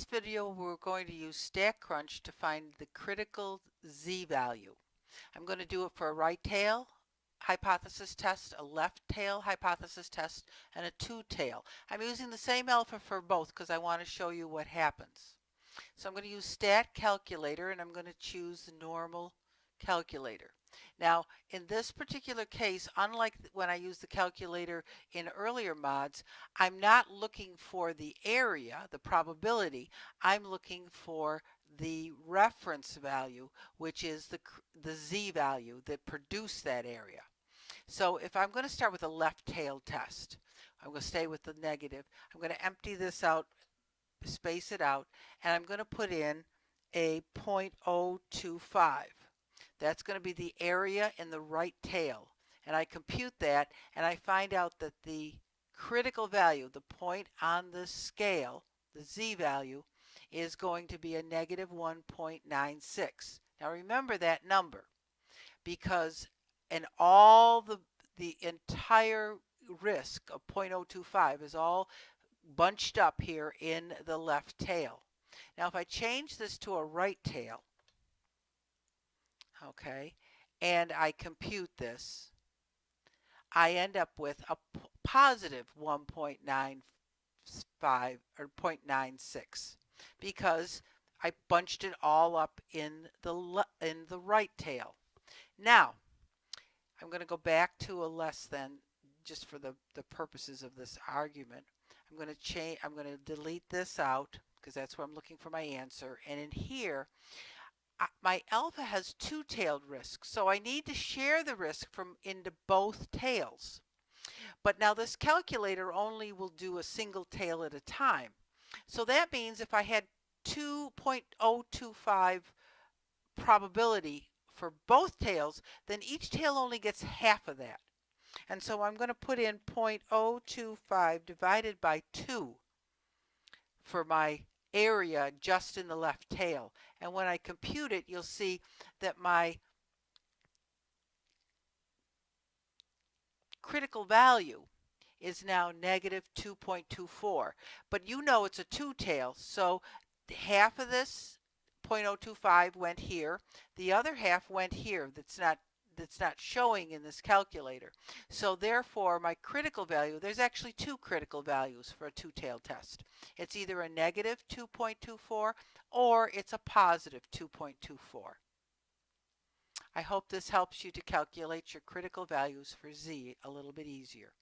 this video, we're going to use StatCrunch to find the critical z-value. I'm going to do it for a right tail hypothesis test, a left tail hypothesis test, and a two tail. I'm using the same alpha for both because I want to show you what happens. So I'm going to use Stat Calculator, and I'm going to choose the normal calculator. Now, in this particular case, unlike when I used the calculator in earlier mods, I'm not looking for the area, the probability. I'm looking for the reference value, which is the z-value that produced that area. So if I'm going to start with a left tail test, I'm going to stay with the negative. I'm going to empty this out, space it out, and I'm going to put in a 0.025. That's going to be the area in the right tail. And I compute that, and I find out that the critical value, the point on the scale, the z-value, is going to be a negative 1.96. Now remember that number, because in all the entire risk of 0.025 is all bunched up here in the left tail. Now if I change this to a right tail, okay, and I compute this, I end up with a positive 1.95 or 0.96 because I bunched it all up in the right tail. Now, I'm going to go back to a less than just for the purposes of this argument. I'm going to delete this out because that's where I'm looking for my answer. And in here, my alpha has two-tailed risk, so I need to share the risk into both tails. But now this calculator only will do a single tail at a time. So that means if I had 2.025 probability for both tails, then each tail only gets half of that. And so I'm going to put in 0.025 divided by 2 for my area just in the left tail. And when I compute it, you'll see that my critical value is now negative 2.24. But you know it's a two-tail, so half of this 0.025 went here. The other half went here. That's not showing in this calculator. So therefore, my critical value, there's actually two critical values for a two-tail test. It's either a negative 2.24 or it's a positive 2.24. I hope this helps you to calculate your critical values for Z a little bit easier.